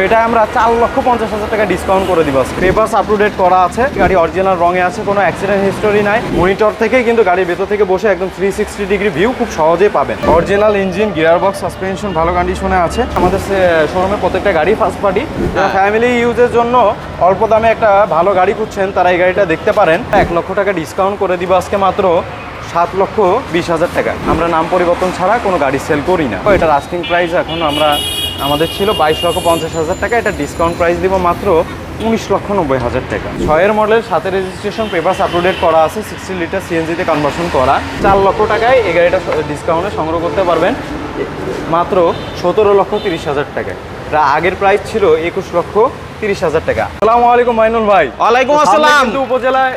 এটা আমরা 4,50,000 টাকা ডিসকাউন্ট করে দিব। পেপারস আপ টু ডেট করা আছে, গাড়ি অরিজিনাল রঙে আছে, কোনো অ্যাক্সিডেন্ট হিস্টোরি নাই। মনিটর থেকেই কিন্তু গাড়ির ভেতর থেকে বসে একদম 360 ডিগ্রি ভিউ খুব সহজেই পাবেন। Original engine, gear box, suspension ভালো কন্ডিশনে আছে। আমাদের শোরুমে প্রত্যেকটা গাড়ি ফার্স্ট পার্টি। ফ্যামিলি ইউজের জন্য অল্প দামে একটা ভালো গাড়ি খুঁজছেন, তারা এই গাড়িটা দেখতে পারেন। 1 লক্ষ টাকা ডিসকাউন্ট করে দিব আজকে মাত্র 7,20,000 টাকা। আমরা নাম পরিবর্তন ছাড়া কোনো গাড়ি সেল করি না। এটার আস্কিং প্রাইস এখন আমাদের ছিল 22,50,000 টাকা। এটা ডিসকাউন্ট প্রাইস দিব মাত্র 19,90,000 টাকা। 6 model, 7 registration, papers up to date করা আছে, 60 লিটার সিএনজিতে কনভার্সন করা। 4 লক্ষ টাকায় এই গাড়িটা ডিসকাউন্টে সংগ্রহ করতে পারবেন মাত্র 17,30,000 টাকায়। আগের প্রাইস ছিল 21,30,000 টাকা। আসসালামু আলাইকুম মাইনুল ভাই। ওয়ালাইকুম আসসালাম। কিন্তু উপজেলায়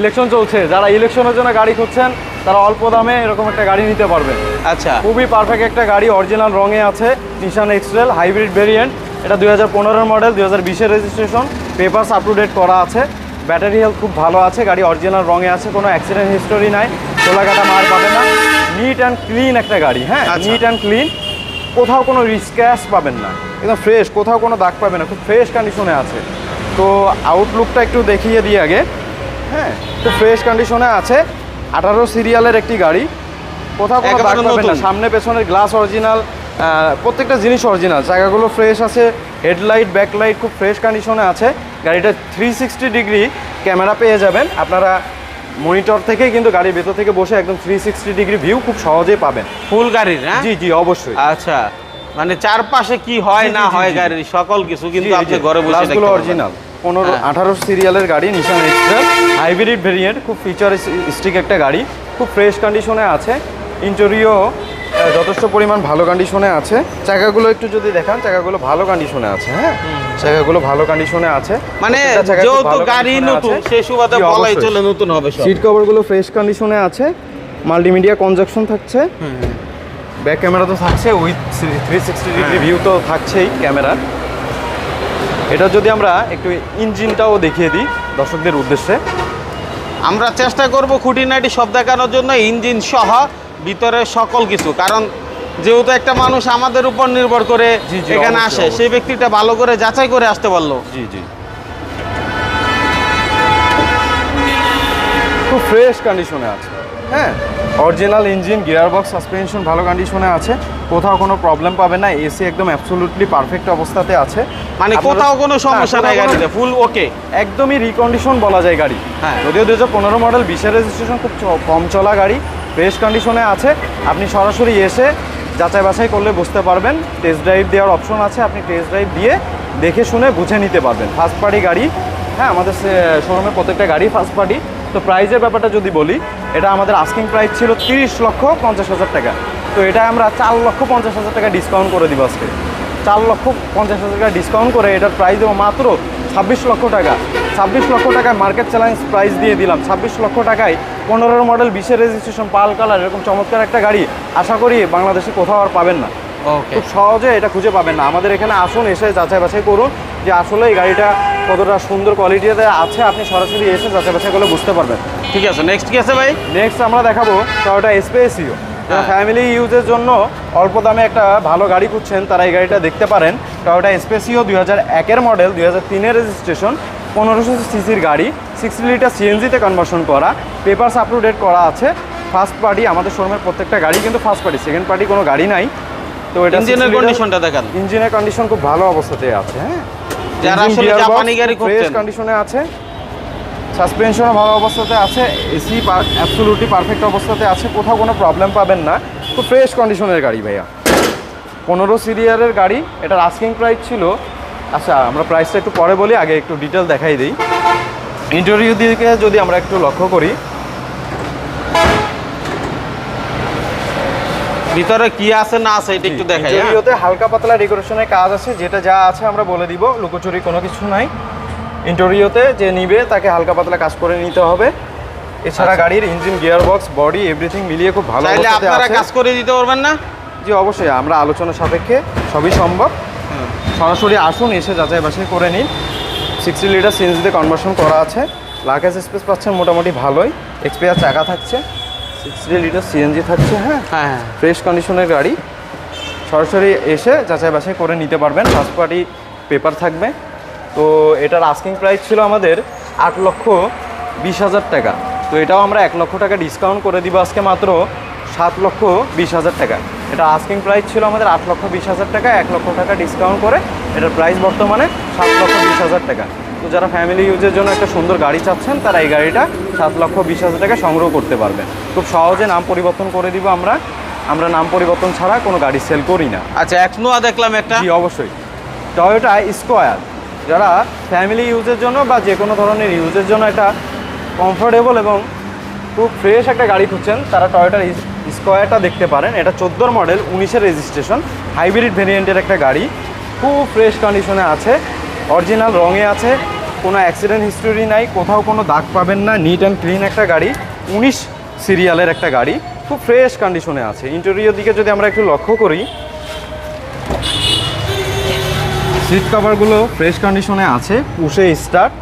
ইলেকশন চলছে, যারা ইলেকশনের জন্য গাড়ি খুঁজছেন তারা অল্প দামে এরকম একটা গাড়ি নিতে পারবেন। আচ্ছা, খুবই পারফেক্ট একটা গাড়ি, অরিজিনাল রঙে আছে, নিশান এক্সট্রেল হাইব্রিড ভেরিয়েন্ট। এটা 2015 model, 2020 registration, papers up to date করা আছে, ব্যাটারি হেলথ খুব ভালো আছে, গাড়ি অরিজিনাল রঙে আছে, কোনো অ্যাক্সিডেন্ট হিস্টোরি নাই, তোলাকাটা মার পাবে না। নিট অ্যান্ড ক্লিন একটা গাড়ি, হ্যাঁ, নিট অ্যান্ড ক্লিন, কোথাও কোনো স্ক্র্যাচ পাবেন না, একদম ফ্রেশ, কোথাও কোনো দাগ পাবেন না, খুব ফ্রেশ কন্ডিশনে আছে। তো আউটলুকটা একটু দেখিয়ে দিই আগে। হ্যাঁ, খুব ফ্রেশ কন্ডিশনে আছে। 18 সিরিয়ালের একটি গাড়ি, কোথাও কোনো দাগ পাবেন না। সামনে পেছনের গ্লাস অরিজিনাল, প্রত্যেকটা জিনিস অরিজিনাল। জায়গাগুলো ফ্রেশ আছে, হেডলাইট, ব্যাকলাইট খুব ফ্রেশ কন্ডিশনে আছে। গাড়িটা 360 ডিগ্রি ক্যামেরা পেয়ে যাবেন আপনারা। মনিটর থেকেই কিন্তু গাড়ির ভেতর থেকে বসে একদম 360 ডিগ্রি ভিউ খুব সহজেই পাবেন ফুল গাড়ির। হ্যাঁ, জি জি অবশ্যই। আচ্ছা, মানে চারপাশে কি হয় না হয় গাড়ির সকল কিছু কিন্তু আপনি ঘরে বসে দেখতে পারবেন। অরিজিনাল 18 সিরিয়ালের গাড়ি, নিশান এক্সট্রেল হাইব্রিড ভেরিয়েন্ট, খুব ফিচারিস্টিক একটা গাড়ি, খুব ফ্রেশ কন্ডিশনে আছে। ইন্টেরিয়ো যথেষ্ট পরিমাণ ভালো কন্ডিশনে আছে। চাকাগুলো একটু যদি দেখান, চাকাগুলো ভালো কন্ডিশনে আছে। হ্যাঁ, চাকাগুলো ভালো কন্ডিশনে আছে, মানে যেহেতু গাড়ি নতুন সেই সুবাদে বলাই চলে নতুন হবে সব। সিট কভারগুলো ফ্রেশ কন্ডিশনে আছে, মাল্টিমিডিয়া কনজাকশন থাকছে, ব্যাক ক্যামেরা তো থাকছে, উইথ 360 ডিগ্রি ভিউ তো থাকছেই ক্যামেরা। এটা যদি আমরা একটু ইঞ্জিনটাও দেখিয়ে দিই দর্শকদের উদ্দেশ্যে। আমরা চেষ্টা করব খুঁটিনাটি সব দেখানোর জন্য, ইঞ্জিন সহ ভিতরে সকল কিছু। কারণ যেহেতু একটা মানুষ আমাদের উপর নির্ভর করে এখানে আসে, সেই ব্যক্তিটা ভালো করে যাচাই করে আসতে পারলো। জি জি, খুব ফ্রেশ কন্ডিশনে আছে। হ্যাঁ, original engine, gear box, suspension ভালো কন্ডিশনে আছে, কোথাও কোনো প্রবলেম পাবেন না। এসি একদম অ্যাবসলিউটলি পারফেক্ট অবস্থাতে আছে, মানে কোথাও কোনো সমস্যা নাই গাড়িতে, ফুল ওকে, একদমই রিকন্ডিশন বলা যায় গাড়ি। হ্যাঁ, যদিও 2015 মডেল, 20 রেজিস্ট্রেশন, খুব কম চলা গাড়ি, ফ্রেশ কন্ডিশনে আছে। আপনি সরাসরি এসে যাচাই বাছাই করলে বুঝতে পারবেন। টেস্ট ড্রাইভ দেওয়ার অপশন আছে, আপনি টেস্ট ড্রাইভ দিয়ে দেখে শুনে বুঝে নিতে পারবেন। ফার্স্ট পার্টি গাড়ি, হ্যাঁ, আমাদের শোরুমে প্রত্যেকটা গাড়ি ফার্স্ট পার্টি। তো প্রাইজের ব্যাপারটা যদি বলি, এটা আমাদের আস্কিং প্রাইস ছিল 30,50,000 টাকা। তো এটা আমরা 4,50,000 টাকা ডিসকাউন্ট করে দিব আজকে। 4,50,000 টাকা ডিসকাউন্ট করে এটার প্রাইস দেবো মাত্র 26 লক্ষ টাকা। 26 লক্ষ টাকায় মার্কেট চ্যালেঞ্জ প্রাইস দিয়ে দিলাম। 26 লক্ষ টাকায় 15 মডেল, 20 রেজিস্ট্রেশন, পাল কালার, এরকম চমৎকার একটা গাড়ি আশা করি বাংলাদেশে কোথাও আর পাবেন না। খুব সহজে এটা খুঁজে পাবেন না। আমাদের এখানে আসুন, এসে যাচাই বাছাই করুন যে আসলে এই গাড়িটা কতটা সুন্দর কোয়ালিটিতে আছে। আপনি সরাসরি এসে যাচাই বাছাই করলে বুঝতে পারবেন। ঠিক আছে, নেক্সট কি আছে ভাই? নেক্সট আমরা দেখাবো টয়োটা স্পেসিও। ফ্যামিলি ইউজের জন্য অল্প দামে একটা ভালো গাড়ি খুঁজছেন, তারা এই গাড়িটা দেখতে পারেন। টয়োটা স্পেসিও 2001 মডেল, 2003 রেজিস্ট্রেশন, 1500 সিসির গাড়ি, 60 লিটার সিএনজিতে কনভার্সন করা, পেপারস আপ টু ডেট করা আছে। ফার্স্ট পার্টি, আমাদের শোরুমের প্রত্যেকটা গাড়ি কিন্তু ফার্স্ট পার্টি, সেকেন্ড পার্টি কোনো গাড়ি নাই। তো এটা ইঞ্জিনের কন্ডিশনটা দেখান। ইঞ্জিনের কন্ডিশন খুব ভালো অবস্থাতে আছে। হ্যাঁ, যারা আসলে জাপানি গাড়ি ফ্রেশ কন্ডিশনে আছে, সাসপেনশনও ভালো অবস্থাতে আছে, এসি অ্যাবসলিউটলি পারফেক্ট অবস্থাতে আছে, কোথাও কোনো প্রবলেম পাবেন না। তো ফ্রেশ কন্ডিশনের গাড়ি ভাইয়া, 15 সিরিয়ালের গাড়ি। এটার আস্কিং প্রাইস ছিল, আচ্ছা আমরা প্রাইসটা একটু পরে বলি, আগে একটু ডিটেল দেখাই দিই। ইন্টেরিয়র দিকে যদি আমরা একটু লক্ষ্য করি, ভিতরে কি আছে না আছে এটা একটু দেখাই। ইন্টেরিয়রতে হালকা পাতলা ডেকোরেশনের কাজ আছে, যেটা যা আছে আমরা বলে দিব, লুকোচুরি কোনো কিছু নাই। ইন্টেরিয়রতে যে নিবে তাকে হালকা পাতলা কাজ করে নিতে হবে। এছাড়া গাড়ির engine, gear box, body everything মিলিয়ে খুব ভালো অবস্থাতে আছে। আপনারা কাজ করে দিতে পারবেন না? জি অবশ্যই, আমরা আলোচনা সাপেক্ষে সবই সম্ভব। সরাসরি আসুন, এসে যাচাই বাছাই করে নিন। 60 লিটার সিএনজিতে কনভার্সন করা আছে, লাগেজ স্পেস পাচ্ছেন মোটামুটি ভালোই, এক্সপিআর চাকা থাকছে, 60 লিটার সিএনজি থাকছে। হ্যাঁ হ্যাঁ, ফ্রেশ কন্ডিশনের গাড়ি, সরাসরি এসে যাচাই বাছাই করে নিতে পারবেন। ফার্স্ট পার্টি পেপার থাকবে। তো এটার আস্কিং প্রাইস ছিল আমাদের 8,20,000 টাকা। তো এটাও আমরা 1 লক্ষ টাকা ডিসকাউন্ট করে দিব আজকে মাত্র 7,20,000 টাকা। এটা আস্কিং প্রাইস ছিল আমাদের 8,20,000 টাকা, 1 লক্ষ টাকা ডিসকাউন্ট করে এটার প্রাইস বর্তমানে 7,20,000 টাকা। তো যারা ফ্যামিলি ইউজের জন্য একটা সুন্দর গাড়ি চাচ্ছেন তারা এই গাড়িটা 7,20,000 টাকা সংগ্রহ করতে পারবেন। খুব সহজে নাম পরিবর্তন করে দিব আমরা নাম পরিবর্তন ছাড়া কোনো গাড়ি সেল করি না। আচ্ছা, এক্সনোয়া দেখলাম একটা। জি অবশ্যই, টয়োটা স্কোয়ার। যারা ফ্যামিলি ইউজের জন্য বা যে কোনো ধরনের ইউজের জন্য একটা কমফোর্টেবল এবং খুব ফ্রেশ একটা গাড়ি খুঁজছেন তারা টয়োটার স্কোয়ারটা দেখতে পারেন। এটা 14 মডেল, 19-এর রেজিস্ট্রেশন, হাইব্রিড ভেরিয়েন্টের একটা গাড়ি। খুব ফ্রেশ কন্ডিশনে আছে, অরিজিনাল রঙে আছে, কোনো অ্যাক্সিডেন্ট হিস্টোরি নাই, কোথাও কোনো দাগ পাবেন না। নিট অ্যান্ড ক্লিন একটা গাড়ি, 19 সিরিয়ালের একটা গাড়ি, খুব ফ্রেশ কন্ডিশনে আছে। ইন্টেরিয়র দিকে যদি আমরা একটু লক্ষ্য করি, সিট কভারগুলো ফ্রেশ কন্ডিশনে আছে, পুশে স্টার্ট,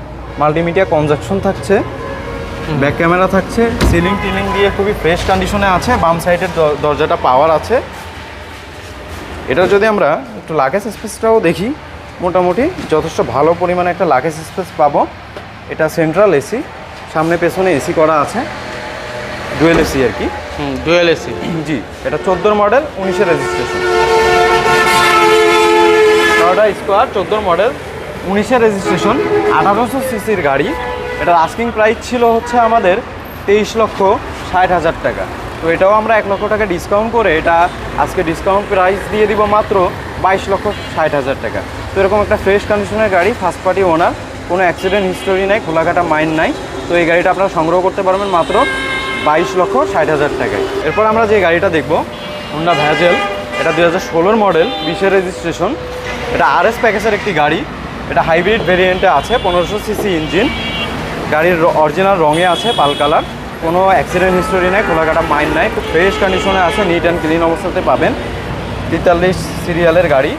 মাল্টিমিডিয়া কনজাকশন থাকছে, ব্যাক ক্যামেরা থাকছে, সিলিং টিলিং দিয়ে খুবই ফ্রেশ কন্ডিশনে আছে। বাম সাইডের দরজাটা পাওয়ার আছে। এটা যদি আমরা একটু লাগেজ স্পেসটাও দেখি, মোটামুটি যথেষ্ট ভালো পরিমাণে একটা লাগেজ স্পেস পাবো। এটা সেন্ট্রাল এসি, সামনে পেছনে এসি করা আছে, ডুয়েল এসি আর কি। Dual AC. জি, এটা 14 মডেল, 19-এর রেজিস্ট্রেশন। টয়োটা স্কোয়ার 14 মডেল, 19-এর রেজিস্ট্রেশন, 1800 সিসির গাড়ি। এটার আস্কিং প্রাইস ছিল হচ্ছে আমাদের 23,60,000 টাকা। তো এটাও আমরা 1 লক্ষ টাকা ডিসকাউন্ট করে এটা আজকে ডিসকাউন্ট প্রাইস দিয়ে দিব মাত্র 22,60,000 টাকা। তো এরকম একটা ফ্রেশ কন্ডিশনের গাড়ি, ফার্স্ট পার্টি ওনার, কোনো অ্যাক্সিডেন্ট হিস্টোরি নাই, খোলাঘাটা মাইন নাই। তো এই গাড়িটা আপনারা সংগ্রহ করতে পারবেন মাত্র 22,60,000 টাকায়। এরপর আমরা যে গাড়িটা দেখব, হোন্ডা ভ্যাজেল। এটা 2016 মডেল, 20-এর রেজিস্ট্রেশন। এটা আরএস প্যাকেজের একটি গাড়ি। এটা হাইব্রিড ভেরিয়েন্টে আছে, 1500 সিসি ইঞ্জিন। গাড়ির অরিজিনাল রঙে আছে, পাল কালার, কোনো অ্যাক্সিডেন্ট হিস্টোরি নেই, খোলাঘাটা মাইন নাই, খুব ফ্রেশ কন্ডিশনে আছে, নিট অ্যান্ড ক্লিন অবস্থাতে পাবেন। 43 সিরিয়ালের গাড়ি,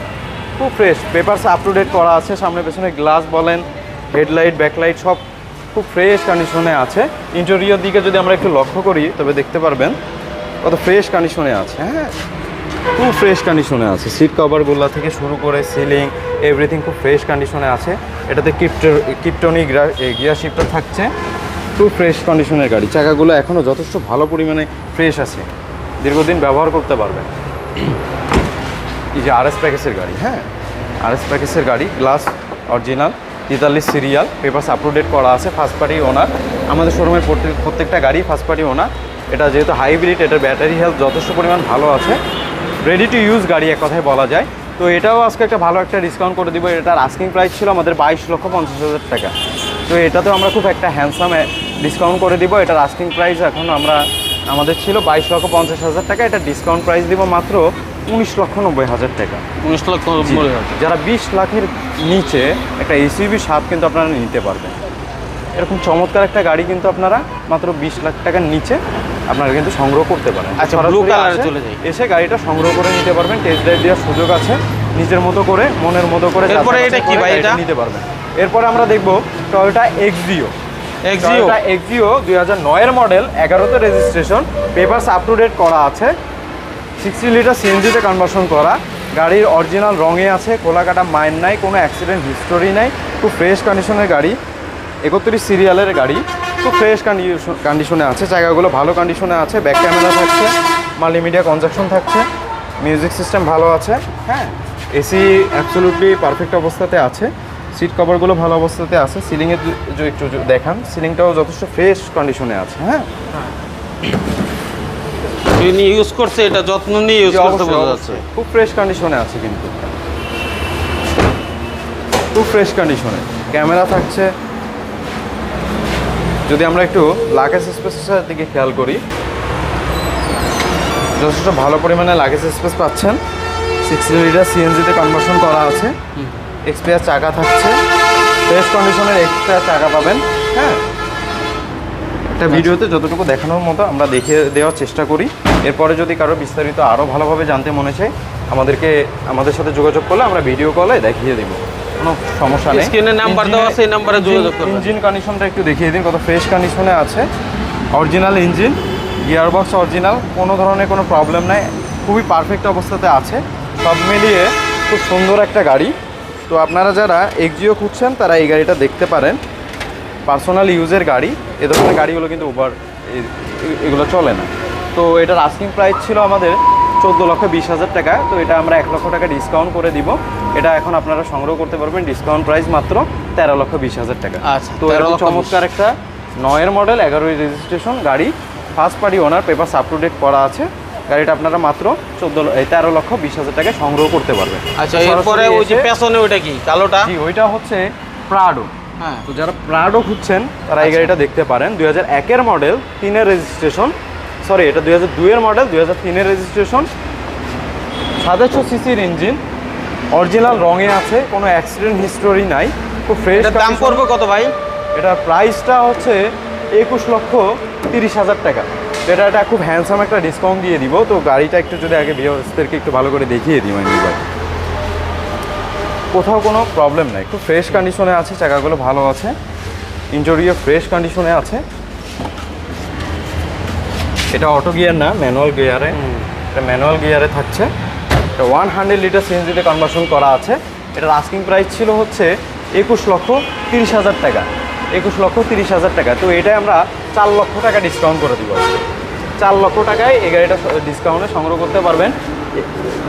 খুব fresh, papers up to date করা আছে। সামনে পেছনে গ্লাস বলেন, হেডলাইট, ব্যাকলাইট সব খুব ফ্রেশ কন্ডিশনে আছে। ইন্টেরিয়র দিকে যদি আমরা একটু লক্ষ্য করি তবে দেখতে পারবেন কত ফ্রেশ কন্ডিশনে আছে। হ্যাঁ, খুব ফ্রেশ কন্ডিশনে আছে। সিট কভারগুলো থেকে শুরু করে সিলিং এভরিথিং খুব ফ্রেশ কন্ডিশনে আছে। এটাতে কিপটনি গিয়ার শিফটার থাকছে, খুব ফ্রেশ কন্ডিশনের গাড়ি। চাকাগুলো এখনও যথেষ্ট ভালো পরিমাণে ফ্রেশ আছে, দীর্ঘদিন ব্যবহার করতে পারবেন। এই যে আরএস প্যাকেজের গাড়ি, হ্যাঁ আরএস প্যাকেজের গাড়ি, glass original, 43 serial, papers up to date করা আছে, ফার্স্ট পার্টি ওনার। আমাদের শোরুমের প্রত্যেকটা গাড়ি ফার্স্ট পার্টি ওনার। এটা যেহেতু হাইব্রিড, এটার ব্যাটারি হেলথ যথেষ্ট পরিমাণ ভালো আছে, রেডি টু ইউজ গাড়ি এক কথায় বলা যায়। তো এটাও আজকে একটা ভালো একটা ডিসকাউন্ট করে দিব। এটার আস্কিং প্রাইস ছিল আমাদের 22,50,000 টাকা। তো এটাতেও আমরা খুব একটা হ্যান্ডসাম ডিসকাউন্ট করে দিব। এটার আস্কিং প্রাইস এখন আমাদের ছিল 22,50,000 টাকা। এটা ডিসকাউন্ট প্রাইস দিব মাত্র 19,90,000 টাকা। 19,90,000। যারা 20 লাখের নিচে একটা এসইউভি 7 কিন্তু আপনারা নিতে পারবেন। এরকম চমৎকার একটা গাড়ি কিন্তু আপনারা মাত্র 20 লাখ টাকার নিচে আপনারা কিন্তু সংগ্রহ করতে পারেন। আচ্ছা, ব্লু কালারে চলে যাই, এসে গাড়িটা সংগ্রহ করে নিতে পারবেন। টেস্ট ড্রাইভ দেওয়ার সুযোগ আছে, নিজের মতো করে, মনের মতো করে। এরপরে এটা কি ভাই, এটা নিতে পারবেন। এরপরে আমরা দেখব টয়োটা এক্সিও। 2009-এর মডেল, 11তে registration, papers up to date করা আছে, 60 লিটার সিএনজিতে কনভার্সন করা। গাড়ির অরিজিনাল রঙে আছে, খোলাকাটা মাইন নাই, কোনো অ্যাক্সিডেন্ট হিস্টোরি নাই, খুব ফ্রেশ কন্ডিশনের গাড়ি। 31 সিরিয়ালের গাড়ি, খুব ফ্রেশ কন্ডিশনে আছে, জায়গাগুলো ভালো কন্ডিশনে আছে, ব্যাক ক্যামেরা থাকছে, মাল্টিমিডিয়া কনজাকশন থাকছে, মিউজিক সিস্টেম ভালো আছে। হ্যাঁ, এসি অ্যাবসলিউটলি পারফেক্ট অবস্থাতে আছে, সিট কভারগুলো ভালো অবস্থাতে আছে। সিলিংয়ের একটু দেখান, সিলিংটাও যথেষ্ট ফ্রেশ কন্ডিশনে আছে। হ্যাঁ, যিনি ইউজ করছে এটা যত্ন নিয়ে ইউজ করতে বোঝা যাচ্ছে। খুব ফ্রেশ কন্ডিশনে আছে, কিন্তু খুব ফ্রেশ কন্ডিশনে। ক্যামেরা থাকছে। যদি আমরা একটু লাগেজ স্পেসের দিকে খেয়াল করি, যথেষ্ট ভালো পরিমাণে লাগেজ স্পেস পাচ্ছেন। 60 লিটার সিএনজিতে কনভার্সন করা আছে, এক্সপিআর চাকা থাকছে, ফ্রেশ কন্ডিশনের এক্সট্রা চাকা পাবেন। হ্যাঁ, একটা ভিডিওতে যতটুকু দেখানোর মতো আমরা দেখিয়ে দেওয়ার চেষ্টা করি। এরপরে যদি কারো বিস্তারিত আরও ভালোভাবে জানতে মনে চায় আমাদের সাথে যোগাযোগ করলে আমরা ভিডিও কলে দেখিয়ে দেবো, কোনো সমস্যা নেই। স্ক্রিনে নাম্বার দেওয়া আছে, এই নাম্বারে যোগাযোগ করুন। ইঞ্জিন কন্ডিশনটা একটু দেখিয়ে দিন, কত ফ্রেশ কন্ডিশনে আছে। অরিজিনাল ইঞ্জিন, গিয়ারবক্স অরিজিনাল, কোনো ধরনের কোনো প্রবলেম নাই, খুবই পারফেক্ট অবস্থাতে আছে। সব মিলিয়ে খুব সুন্দর একটা গাড়ি। তো আপনারা যারা এক্সিও খুঁজছেন তারা এই গাড়িটা দেখতে পারেন। পার্সোনাল ইউজের গাড়ি, এ ধরনের গাড়িগুলো কিন্তু ওভার এগুলো চলে না। তো এটার আস্কিং প্রাইস ছিল আমাদের 14,20,000 টাকা। তো এটা আমরা 1 লক্ষ টাকা ডিসকাউন্ট করে দিব। এটা এখন আপনারা সংগ্রহ করতে পারবেন, ডিসকাউন্ট প্রাইস মাত্র 13,20,000 টাকা। আচ্ছা, তো এরকম চমৎকার একটা 9-এর মডেল 11 রেজিস্ট্রেশন গাড়ি, first party owner, papers up to date করা আছে। গাড়িটা আপনারা মাত্র 13,20,000 টাকায় সংগ্রহ করতে পারবেন। আচ্ছা, এরপরে ওই যে পেছনে ওইটা কি কালোটা? জি, ওইটা হচ্ছে প্রাডো। হ্যাঁ, তো যারা প্রাডো খুঁজছেন তারা এই গাড়িটা দেখতে পারেন। 2001-এর মডেল, 3-এর রেজিস্ট্রেশন, সরি এটা 2002-এর মডেল, 2003-এর রেজিস্ট্রেশন, 2700 সিসির ইঞ্জিন, অরিজিনাল রঙে আছে, কোনো অ্যাক্সিডেন্ট হিস্টোরি নাই, খুব ফ্রেশ। দাম পড়বে কত ভাই? এটার প্রাইসটা হচ্ছে 21,30,000 টাকা। এটা খুব হ্যান্ডসাম একটা ডিসকাউন্ট দিয়ে দিব। তো গাড়িটা একটু যদি আগে ভিউয়ার্সদেরকে একটু ভালো করে দেখিয়ে দিই মাইনুল ভাই। কোথাও কোনো প্রবলেম নাই, খুব ফ্রেশ কন্ডিশনে আছে, চাকাগুলো ভালো আছে, ইন্টেরিয়র ফ্রেশ কন্ডিশনে আছে। এটা অটো গিয়ার না, ম্যানুয়াল গিয়ারে, এটা ম্যানুয়াল গিয়ারে থাকছে। এটা 100 লিটার সিএনজিতে কনভার্সন করা আছে। এটার আস্কিং প্রাইস ছিল হচ্ছে 21,30,000 টাকা, 21,30,000 টাকা। তো এটাই আমরা 4 লক্ষ টাকা ডিসকাউন্ট করে দিব। 4 লক্ষ টাকায় এই গাড়িটা ডিসকাউন্টে সংগ্রহ করতে পারবেন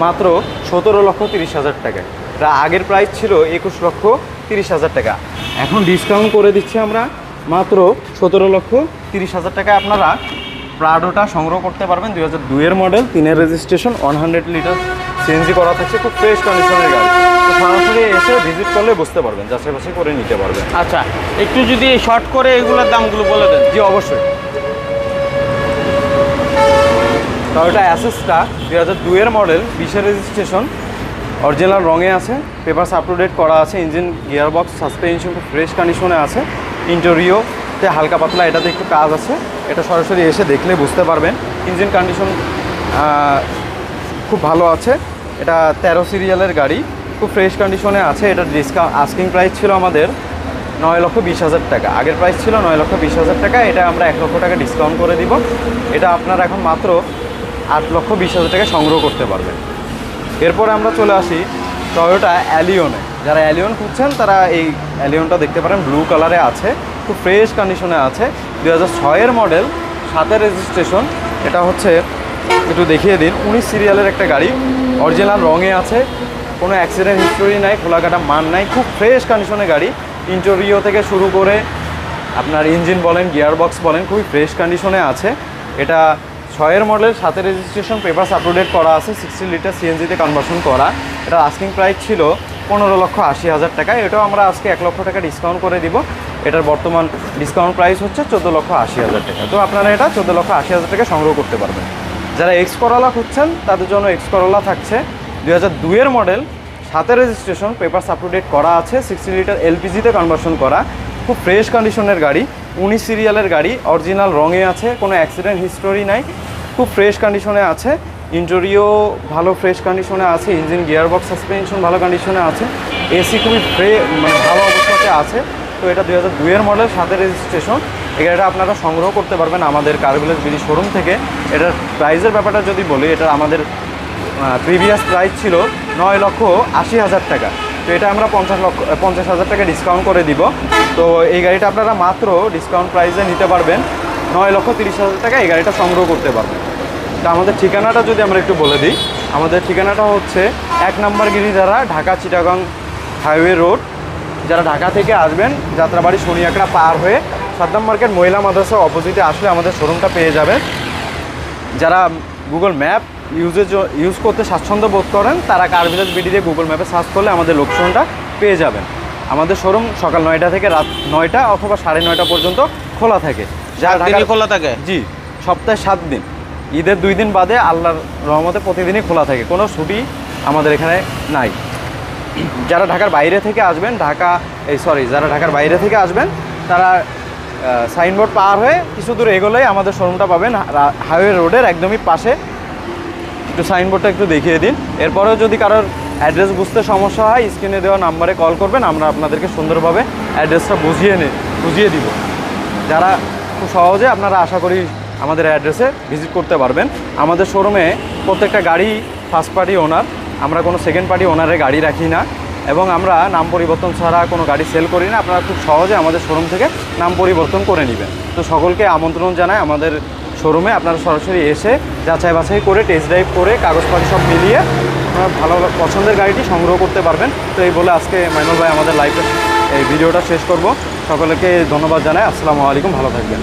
মাত্র 17,30,000 টাকায়। এটা আগের প্রাইস ছিল 21,30,000 টাকা, এখন ডিসকাউন্ট করে দিচ্ছি আমরা মাত্র 17,30,000 টাকায়। আপনারা প্রাডোটা সংগ্রহ করতে পারবেন। 2002-এর মডেল, 3-এর রেজিস্ট্রেশন, 100 লিটার সিএনজি করা থাকছে, খুব ফ্রেশ কন্ডিশনের গাড়ি। তো সরাসরি এসে ভিজিট করলে বুঝতে পারবেন, যাচাই বাছাই করে নিতে পারবেন। আচ্ছা, একটু যদি শর্ট করে এগুলোর দামগুলো বলে দেন। জি অবশ্যই। টয়োটা অ্যাসেসটা 2002-এর মডেল, 20-এর রেজিস্ট্রেশন, অরিজিনাল রঙে আছে, পেপারস আপ টু ডেট করা আছে, ইঞ্জিন, গিয়ারবক্স, সাসপেনশন খুব ফ্রেশ কন্ডিশনে আছে, ইন্টেরিয়রতে হালকা পাতলা এটাতে একটু কাজ আছে। এটা সরাসরি এসে দেখলে বুঝতে পারবেন। ইঞ্জিন কন্ডিশন খুব ভালো আছে। এটা 13 সিরিয়ালের গাড়ি, খুব ফ্রেশ কন্ডিশনে আছে। এটার ডিসকাউন্ট আস্কিং প্রাইস ছিল আমাদের 9,20,000 টাকা, আগের প্রাইস ছিল 9,20,000 টাকা। এটা আমরা 1 লক্ষ টাকা ডিসকাউন্ট করে দিব। এটা আপনারা এখন মাত্র 8,20,000 টাকা সংগ্রহ করতে পারবেন। এরপরে আমরা চলে আসি টয়োটা অ্যালিয়নে। যারা অ্যালিয়ন খুঁজছেন তারা এই অ্যালিয়নটা দেখতে পারেন, ব্লু কালারে আছে, খুব ফ্রেশ কন্ডিশনে আছে। 2006-এর মডেল, 7-এর রেজিস্ট্রেশন। এটা হচ্ছে একটু দেখিয়ে দিন, 19 সিরিয়ালের একটা গাড়ি, অরিজিনাল রঙে আছে, কোনো অ্যাক্সিডেন্ট হিস্টোরি নাই, খোলাকাটা মান নাই, খুব ফ্রেশ কন্ডিশনের গাড়ি। ইন্টেরিয়র থেকে শুরু করে আপনার ইঞ্জিন বলেন, গিয়ারবক্স বলেন, খুবই ফ্রেশ কন্ডিশনে আছে। এটা 6-এর মডেল, 7-এর registration, papers up to date করা আছে, 60 লিটার সিএনজিতে কনভার্সন করা। এটা আস্কিং প্রাইস ছিল 15,80,000 টাকা। এটাও আমরা আজকে 1 লক্ষ টাকা ডিসকাউন্ট করে দিব। এটার বর্তমান ডিসকাউন্ট প্রাইস হচ্ছে 14,80,000 টাকা। তো আপনারা এটা 14,80,000 টাকা সংগ্রহ করতে পারবেন। যারা এক্স করোলা খুঁজছেন তাদের জন্য এক্স করোলা থাকছে 2002-এর মডেল, 7-এর registration, papers up to date করা আছে, 60 লিটার এলপিজিতে কনভার্সন করা, খুব ফ্রেশ কন্ডিশনের গাড়ি, 19 সিরিয়ালের গাড়ি, অরিজিনাল রঙে আছে, কোনো অ্যাক্সিডেন্ট হিস্টোরি নাই, খুব ফ্রেশ কন্ডিশনে আছে। ইন্টেরিয়র ভালো ফ্রেশ কন্ডিশনে আছে, ইঞ্জিন, গিয়ারবক্স, সাসপেনশন ভালো কন্ডিশনে আছে, এসি খুবই ভালো অবস্থাতে আছে। তো এটা 2002-এর মডেল, 7-এর রেজিস্ট্রেশন। এই গাড়িটা আপনারা সংগ্রহ করতে পারবেন আমাদের কার ভিলেজ বিডি শোরুম থেকে। এটার প্রাইসের ব্যাপারটা যদি বলি, এটা আমাদের প্রিভিয়াস প্রাইস ছিল 9,80,000 টাকা। তো এটা আমরা 50,000 টাকা ডিসকাউন্ট করে দিব। তো এই গাড়িটা আপনারা মাত্র ডিসকাউন্ট প্রাইসে নিতে পারবেন 9,30,000 টাকা, এই গাড়িটা সংগ্রহ করতে পারবেন। তা আমাদের ঠিকানাটা যদি আমরা একটু বলে দিই, আমাদের ঠিকানাটা হচ্ছে 1 নম্বর গিরিধারা, ঢাকা চিটাগাং হাইওয়ে রোড। যারা ঢাকা থেকে আসবেন, যাত্রাবাড়ি শনিয়াকড়া পার হয়ে সাদ্দাম মার্কেট মহিলা মাদ্রাসার অপোজিটে আসলে আমাদের শোরুমটা পেয়ে যাবেন। যারা গুগল ম্যাপ ইউজ করতে স্বাচ্ছন্দ্য বোধ করেন তারা কার ভিলেজ বিডি দিয়ে গুগল ম্যাপে সার্চ করলে আমাদের লোকেশনটা পেয়ে যাবেন। আমাদের শোরুম সকাল 9টা থেকে রাত 9টা অথবা 9:30 পর্যন্ত খোলা থাকে। যারা ঢাকা খোলা থাকে? জি, সপ্তাহে 7 দিন, ঈদের 2 দিন বাদে আল্লাহর রহমতে প্রতিদিনই খোলা থাকে, কোনো ছুটি আমাদের এখানে নাই। যারা ঢাকার বাইরে থেকে আসবেন, যারা ঢাকার বাইরে থেকে আসবেন তারা সাইনবোর্ড পার হয়ে কিছু দূর এগোলেই আমাদের শোরুমটা পাবেন, হাইওয়ে রোডের একদমই পাশে। একটু সাইনবোর্ডটা একটু দেখিয়ে দিন। এরপরেও যদি কারোর অ্যাড্রেস বুঝতে সমস্যা হয়, স্ক্রিনে দেওয়া নাম্বারে কল করবেন, আমরা আপনাদেরকে সুন্দরভাবে অ্যাড্রেসটা বুঝিয়ে দিব। যারা খুব সহজে আপনারা আশা করি আমাদের অ্যাড্রেসে ভিজিট করতে পারবেন। আমাদের শোরুমে প্রত্যেকটা গাড়ি ফার্স্ট পার্টি ওনার, আমরা কোনো সেকেন্ড পার্টি ওনারের গাড়ি রাখি না। এবং আমরা নাম পরিবর্তন ছাড়া কোনো গাড়ি সেল করি না। আপনারা খুব সহজে আমাদের শোরুম থেকে নাম পরিবর্তন করে নেবেন। তো সকলকে আমন্ত্রণ জানাই আমাদের শোরুমে, আপনারা সরাসরি এসে যাচাই বাছাই করে টেস্ট ড্রাইভ করে কাগজপাতি সব মিলিয়ে আপনারা ভালো পছন্দের গাড়িটি সংগ্রহ করতে পারবেন। তো এই বলে আজকে মাইনুল ভাই আমাদের লাইভে এই ভিডিওটা শেষ করব। সকলকে ধন্যবাদ জানাই। আসসালামু আলাইকুম, ভালো থাকবেন।